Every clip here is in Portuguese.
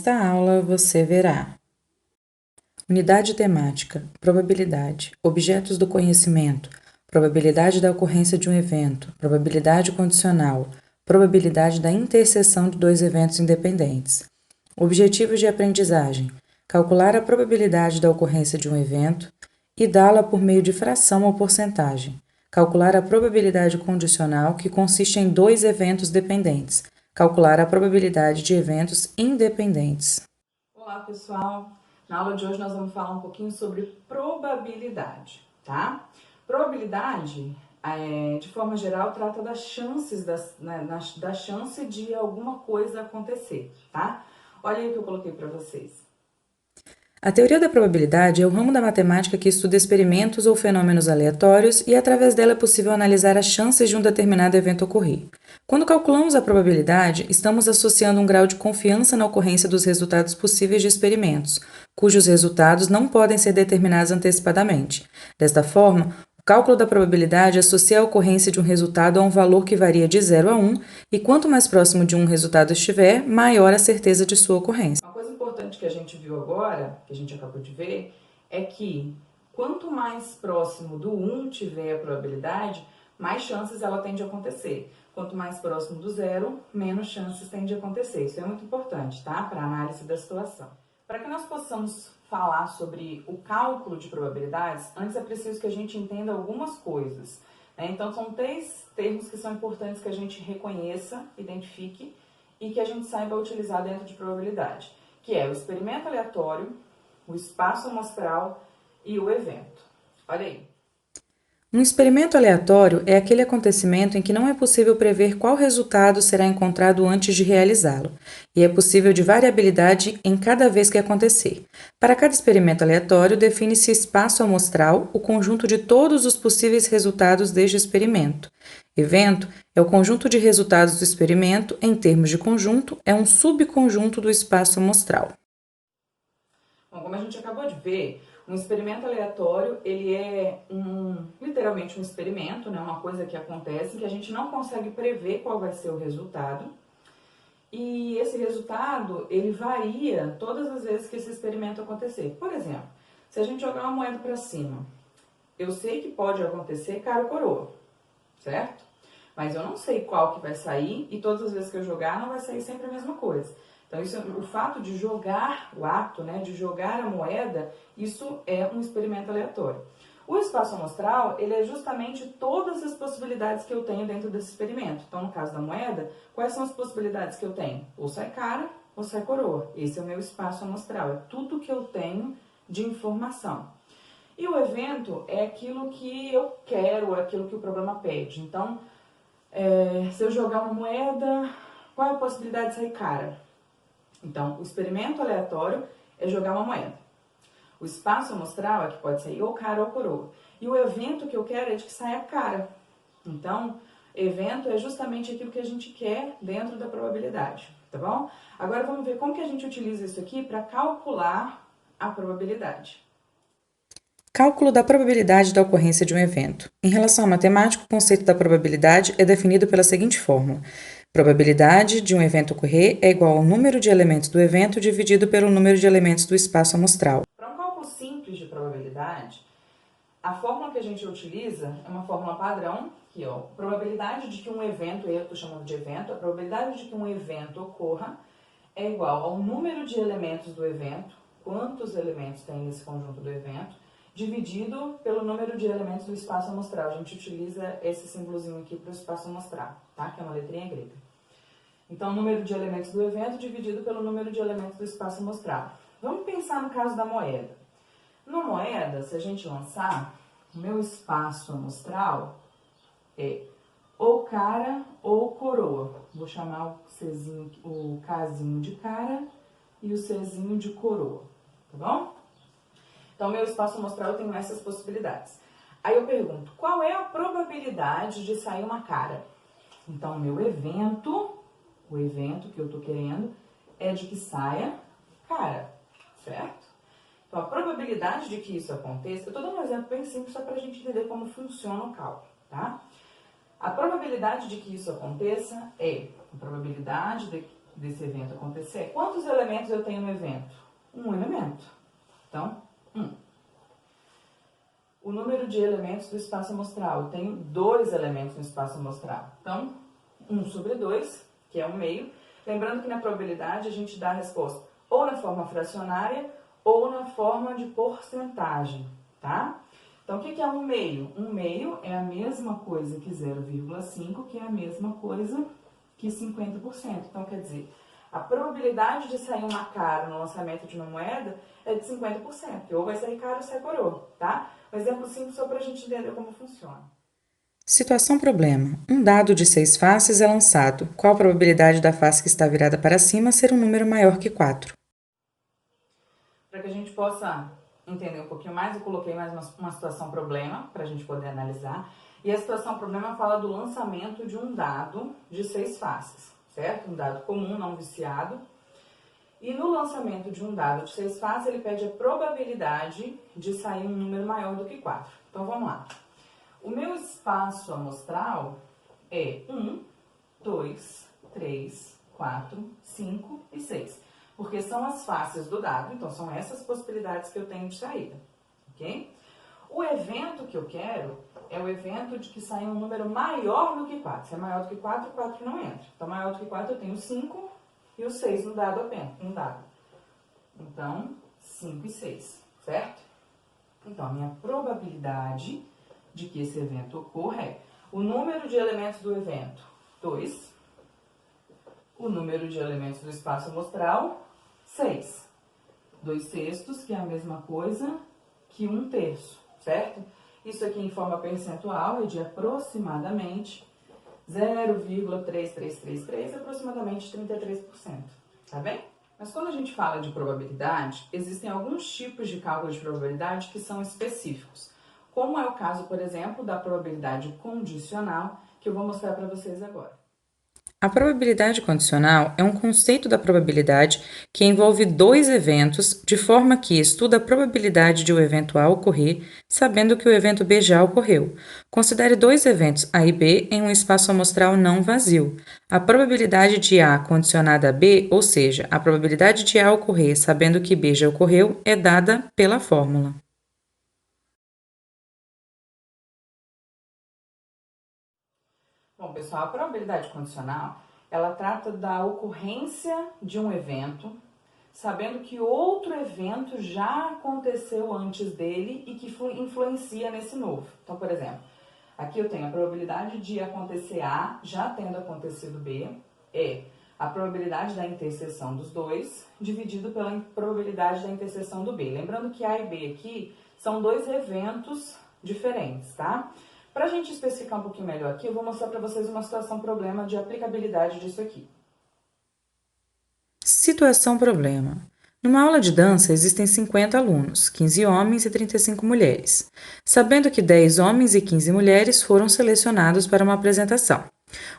Nesta aula você verá unidade temática, probabilidade, objetos do conhecimento, probabilidade da ocorrência de um evento, probabilidade condicional, probabilidade da interseção de dois eventos independentes. Objetivos de aprendizagem: calcular a probabilidade da ocorrência de um evento e dá-la por meio de fração ou porcentagem. Calcular a probabilidade condicional, que consiste em dois eventos dependentes. Calcular a probabilidade de eventos independentes. Olá, pessoal! Na aula de hoje nós vamos falar um pouquinho sobre probabilidade, tá? Probabilidade, de forma geral, trata das chances, da chance de alguma coisa acontecer, tá? Olha aí o que eu coloquei para vocês. A teoria da probabilidade é o ramo da matemática que estuda experimentos ou fenômenos aleatórios e, através dela, é possível analisar as chances de um determinado evento ocorrer. Quando calculamos a probabilidade, estamos associando um grau de confiança na ocorrência dos resultados possíveis de experimentos, cujos resultados não podem ser determinados antecipadamente. Desta forma, o cálculo da probabilidade associa a ocorrência de um resultado a um valor que varia de 0 a 1, e quanto mais próximo de um resultado estiver, maior a certeza de sua ocorrência. Uma coisa importante que a gente viu agora, que a gente acabou de ver, é que quanto mais próximo do 1 tiver a probabilidade, mais chances ela tem de acontecer. Quanto mais próximo do 0, menos chances tem de acontecer. Isso é muito importante, tá? Para a análise da situação. Para que nós possamos falar sobre o cálculo de probabilidades, antes é preciso que a gente entenda algumas coisas, né? Então, são 3 termos que são importantes que a gente reconheça, identifique e que a gente saiba utilizar dentro de probabilidade, que é o experimento aleatório, o espaço amostral e o evento. Olha aí. Um experimento aleatório é aquele acontecimento em que não é possível prever qual resultado será encontrado antes de realizá-lo, e é possível de variabilidade em cada vez que acontecer. Para cada experimento aleatório, define-se espaço amostral, o conjunto de todos os possíveis resultados deste experimento. Evento é o conjunto de resultados do experimento, em termos de conjunto, é um subconjunto do espaço amostral. Bom, como a gente acabou de ver, um experimento aleatório, ele é literalmente um experimento, né? Uma coisa que acontece que a gente não consegue prever qual vai ser o resultado. E esse resultado, ele varia todas as vezes que esse experimento acontecer. Por exemplo, se a gente jogar uma moeda para cima, eu sei que pode acontecer cara ou coroa, certo? Mas eu não sei qual que vai sair e todas as vezes que eu jogar não vai sair sempre a mesma coisa. Então, isso, o fato de jogar, o ato, né, de jogar a moeda, isso é um experimento aleatório. O espaço amostral, ele é justamente todas as possibilidades que eu tenho dentro desse experimento. Então, no caso da moeda, quais são as possibilidades que eu tenho? Ou sai cara, ou sai coroa. Esse é o meu espaço amostral, é tudo que eu tenho de informação. E o evento é aquilo que eu quero, é aquilo que o problema pede. Então, se eu jogar uma moeda, qual é a possibilidade de sair cara? Então, o experimento aleatório é jogar uma moeda. O espaço amostral é que pode sair ou cara ou coroa. E o evento que eu quero é de que saia cara. Então, evento é justamente aquilo que a gente quer dentro da probabilidade, tá bom? Agora vamos ver como que a gente utiliza isso aqui para calcular a probabilidade. Cálculo da probabilidade da ocorrência de um evento. Em relação à matemática, o conceito da probabilidade é definido pela seguinte fórmula: probabilidade de um evento ocorrer é igual ao número de elementos do evento dividido pelo número de elementos do espaço amostral. Para um cálculo simples de probabilidade, a fórmula que a gente utiliza é uma fórmula padrão, que ó, probabilidade de que um evento, eu estou chamando de evento, a probabilidade de que um evento ocorra é igual ao número de elementos do evento, quantos elementos tem nesse conjunto do evento, dividido pelo número de elementos do espaço amostral. A gente utiliza esse símbolozinho aqui para o espaço amostral, tá? Que é uma letrinha grega. Então, o número de elementos do evento dividido pelo número de elementos do espaço amostral. Vamos pensar no caso da moeda. Na moeda, se a gente lançar, o meu espaço amostral é ou cara ou coroa. Vou chamar o Czinho, o Kzinho de cara e o Czinho de coroa, tá bom? Então, meu espaço amostral eu tenho essas possibilidades. Aí eu pergunto, qual é a probabilidade de sair uma cara? Então, meu evento, o evento que eu tô querendo, é de que saia cara, certo? Então, a probabilidade de que isso aconteça, eu tô dando um exemplo bem simples só pra gente entender como funciona o cálculo, tá? A probabilidade de que isso aconteça é a probabilidade desse evento acontecer, quantos elementos eu tenho no evento? Um elemento. Então, 1. O número de elementos do espaço amostral. Eu tenho 2 elementos no espaço amostral. Então, 1 sobre 2, que é 1/2. Lembrando que na probabilidade a gente dá a resposta ou na forma fracionária ou na forma de porcentagem, tá? Então, o que é 1/2? 1/2 é a mesma coisa que 0,5, que é a mesma coisa que 50%. Então, quer dizer, a probabilidade de sair uma cara no lançamento de uma moeda é de 50%. Ou vai sair cara ou sai coroa, tá? Um exemplo simples só para a gente entender como funciona. Situação problema. Um dado de 6 faces é lançado. Qual a probabilidade da face que está virada para cima ser um número maior que 4? Para que a gente possa entender um pouquinho mais, eu coloquei mais uma situação problema para a gente poder analisar. E a situação problema fala do lançamento de um dado de 6 faces, certo? Um dado comum, não viciado. E no lançamento de um dado de 6 faces, ele pede a probabilidade de sair um número maior do que 4. Então, vamos lá. O meu espaço amostral é 1, 2, 3, 4, 5 e 6. Porque são as faces do dado, então são essas possibilidades que eu tenho de saída, ok? O evento que eu quero é o evento de que saia um número maior do que 4. Se é maior do que 4, 4 não entra. Então, maior do que 4 eu tenho 5 e o 6 no dado apenas, um dado. Então, 5 e 6, certo? Então, a minha probabilidade de que esse evento ocorra é o número de elementos do evento, 2. O número de elementos do espaço amostral, 6. 2/6, que é a mesma coisa que 1/3, certo? Isso aqui em forma percentual é de aproximadamente 0,3333, aproximadamente 33%, tá bem? Mas quando a gente fala de probabilidade, existem alguns tipos de cálculo de probabilidade que são específicos, como é o caso, por exemplo, da probabilidade condicional, que eu vou mostrar para vocês agora. A probabilidade condicional é um conceito da probabilidade que envolve 2 eventos, de forma que estuda a probabilidade de o evento A ocorrer, sabendo que o evento B já ocorreu. Considere 2 eventos A e B em um espaço amostral não vazio. A probabilidade de A condicionada a B, ou seja, a probabilidade de A ocorrer sabendo que B já ocorreu, é dada pela fórmula. Bom, pessoal, a probabilidade condicional, ela trata da ocorrência de um evento, sabendo que outro evento já aconteceu antes dele e que influencia nesse novo. Então, por exemplo, aqui eu tenho a probabilidade de acontecer A já tendo acontecido B, é a probabilidade da interseção dos dois, dividido pela probabilidade da interseção do B. Lembrando que A e B aqui são 2 eventos diferentes, tá? Para a gente especificar um pouquinho melhor aqui, eu vou mostrar para vocês uma situação problema de aplicabilidade disso aqui. Situação problema. Numa aula de dança existem 50 alunos, 15 homens e 35 mulheres. Sabendo que 10 homens e 15 mulheres foram selecionados para uma apresentação.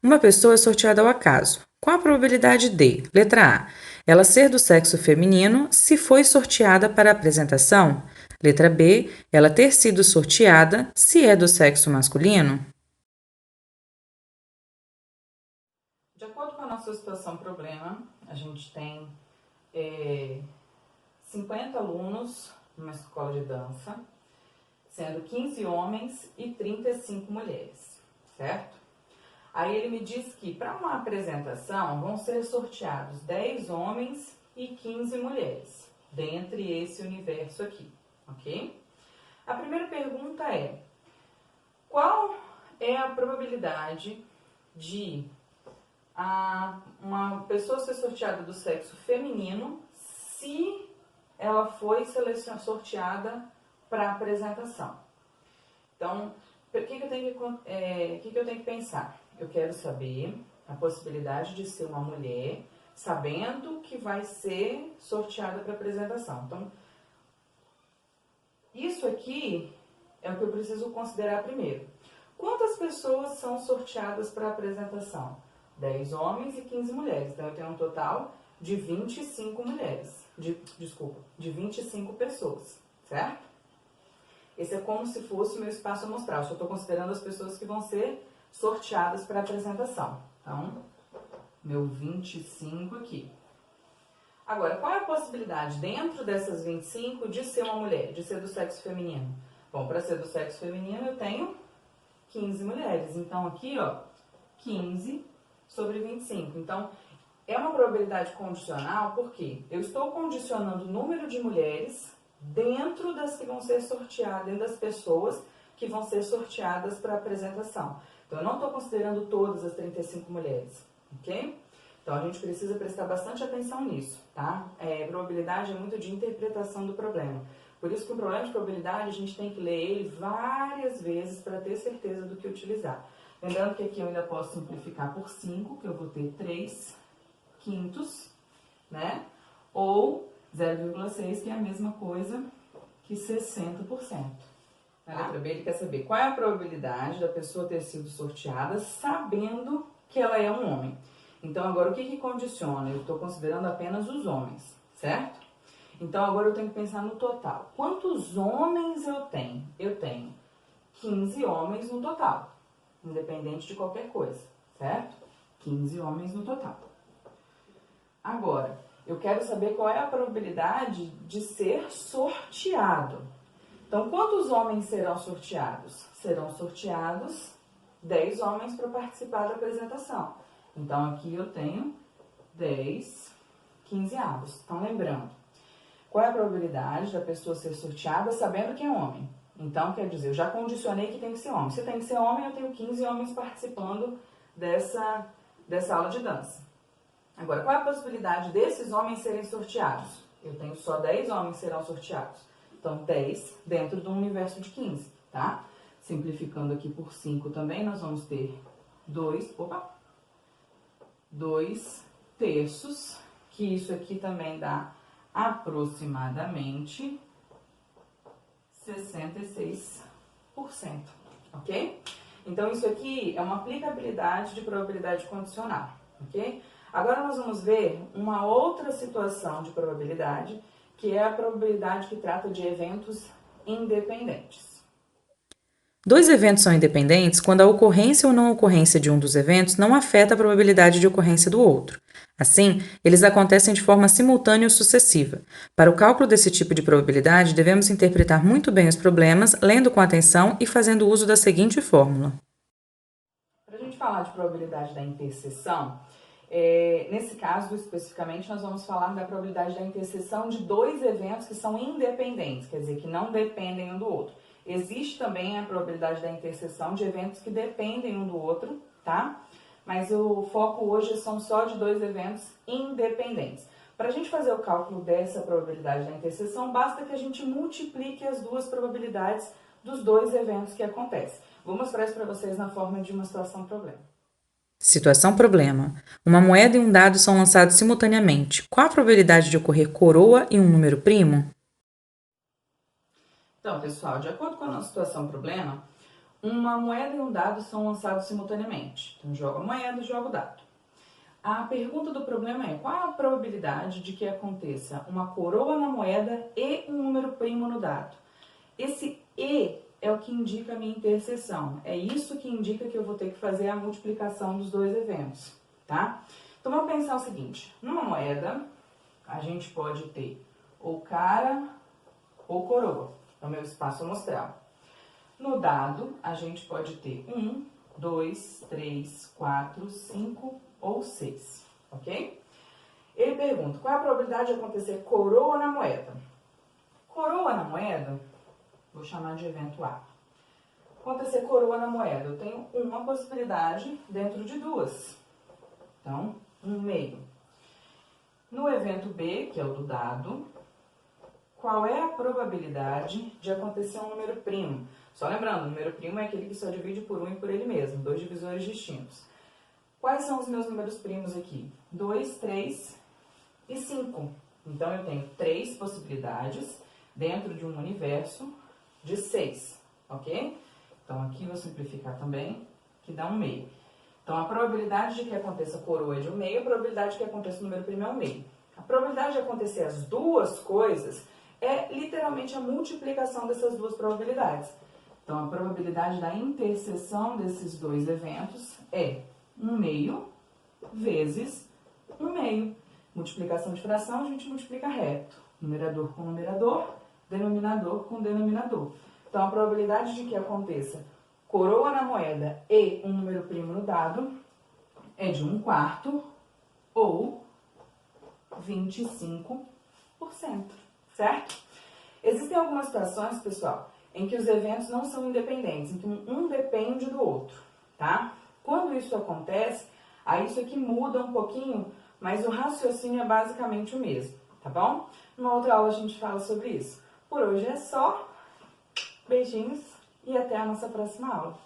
Uma pessoa é sorteada ao acaso. Qual a probabilidade de, letra A, ela ser do sexo feminino se foi sorteada para a apresentação? Letra B, ela ter sido sorteada se é do sexo masculino? De acordo com a nossa situação problema, a gente tem 50 alunos numa escola de dança, sendo 15 homens e 35 mulheres, certo? Aí ele me diz que para uma apresentação vão ser sorteados 10 homens e 15 mulheres, dentre esse universo aqui, ok? A primeira pergunta é, qual é a probabilidade de uma pessoa ser sorteada do sexo feminino se ela foi sorteada para apresentação? Então, o que eu tenho que pensar? Eu quero saber a possibilidade de ser uma mulher sabendo que vai ser sorteada para apresentação. Então, isso aqui é o que eu preciso considerar primeiro. Quantas pessoas são sorteadas para a apresentação? 10 homens e 15 mulheres. Então, eu tenho um total de 25 mulheres. De 25 pessoas, certo? Esse é como se fosse o meu espaço amostral. Eu estou considerando as pessoas que vão ser sorteadas para a apresentação. Então, meu 25 aqui. Agora, qual é a possibilidade dentro dessas 25 de ser uma mulher, de ser do sexo feminino? Bom, para ser do sexo feminino eu tenho 15 mulheres. Então aqui, ó, 15 sobre 25. Então, é uma probabilidade condicional porque eu estou condicionando o número de mulheres dentro das que vão ser sorteadas, dentro das pessoas que vão ser sorteadas para a apresentação. Então, eu não estou considerando todas as 35 mulheres, ok? Então, a gente precisa prestar bastante atenção nisso, tá? Probabilidade é muito de interpretação do problema. Por isso que o problema de probabilidade, a gente tem que ler ele várias vezes para ter certeza do que utilizar. Lembrando que aqui eu ainda posso simplificar por 5, que eu vou ter 3 quintos, né? Ou 0,6, que é a mesma coisa que 60%. Na letra B, ele quer saber qual é a probabilidade da pessoa ter sido sorteada sabendo que ela é um homem. Então, agora, o que condiciona? Eu estou considerando apenas os homens, certo? Então, agora eu tenho que pensar no total. Quantos homens eu tenho? Eu tenho 15 homens no total, independente de qualquer coisa, certo? 15 homens no total. Agora, eu quero saber qual é a probabilidade de ser sorteado. Então, quantos homens serão sorteados? Serão sorteados 10 homens para participar da apresentação. Então, aqui eu tenho 10 quinzeavos. Então, lembrando, qual é a probabilidade da pessoa ser sorteada sabendo que é homem? Então, quer dizer, eu já condicionei que tem que ser homem. Se tem que ser homem, eu tenho 15 homens participando dessa aula de dança. Agora, qual é a possibilidade desses homens serem sorteados? Eu tenho só 10 homens que serão sorteados. Então, 10 dentro de um universo de 15, tá? Simplificando aqui por 5 também, nós vamos ter 2 terços, que isso aqui também dá aproximadamente 66%, ok? Então, isso aqui é uma aplicabilidade de probabilidade condicional, ok? Agora, nós vamos ver uma outra situação de probabilidade, que é a probabilidade que trata de eventos independentes. Dois eventos são independentes quando a ocorrência ou não ocorrência de um dos eventos não afeta a probabilidade de ocorrência do outro. Assim, eles acontecem de forma simultânea ou sucessiva. Para o cálculo desse tipo de probabilidade, devemos interpretar muito bem os problemas, lendo com atenção e fazendo uso da seguinte fórmula. Para a gente falar de probabilidade da interseção, nesse caso, especificamente, nós vamos falar da probabilidade da interseção de dois eventos que são independentes, quer dizer, que não dependem um do outro. Existe também a probabilidade da interseção de eventos que dependem um do outro, tá? Mas o foco hoje são só de dois eventos independentes. Para a gente fazer o cálculo dessa probabilidade da interseção, basta que a gente multiplique as duas probabilidades dos dois eventos que acontecem. Vou mostrar isso para vocês na forma de uma situação problema. Situação problema. Uma moeda e um dado são lançados simultaneamente. Qual a probabilidade de ocorrer coroa e um número primo? Então, pessoal, de acordo com a nossa situação problema, uma moeda e um dado são lançados simultaneamente. Então, joga a moeda e joga o dado. A pergunta do problema é: qual a probabilidade de que aconteça uma coroa na moeda e um número primo no dado? Esse E é o que indica a minha interseção. É isso que indica que eu vou ter que fazer a multiplicação dos dois eventos, tá? Então, vamos pensar o seguinte. Numa moeda, a gente pode ter ou cara ou coroa. É o meu espaço amostral. No dado, a gente pode ter 1, 2, 3, 4, 5 ou 6, ok? Ele pergunta, qual é a probabilidade de acontecer coroa na moeda? Coroa na moeda, vou chamar de evento A. Acontecer coroa na moeda, eu tenho uma possibilidade dentro de duas. Então, 1/2. No evento B, que é o do dado, qual é a probabilidade de acontecer um número primo? Só lembrando, o número primo é aquele que só divide por 1 e por ele mesmo, dois divisores distintos. Quais são os meus números primos aqui? 2, 3 e 5. Então, eu tenho 3 possibilidades dentro de um universo de 6, ok? Então, aqui vou simplificar também, que dá 1/2. Então, a probabilidade de que aconteça coroa é de 1/2, a probabilidade de que aconteça o número primo é 1/2. A probabilidade de acontecer as duas coisas é literalmente a multiplicação dessas duas probabilidades. Então, a probabilidade da interseção desses dois eventos é 1/2 vezes 1/2. Multiplicação de fração, a gente multiplica reto. Numerador com numerador, denominador com denominador. Então, a probabilidade de que aconteça coroa na moeda e um número primo no dado é de 1/4 ou 25%, certo? Existem algumas situações, pessoal, em que os eventos não são independentes, em que um depende do outro, tá? Quando isso acontece, aí isso aqui muda um pouquinho, mas o raciocínio é basicamente o mesmo, tá bom? Numa outra aula a gente fala sobre isso. Por hoje é só. Beijinhos e até a nossa próxima aula.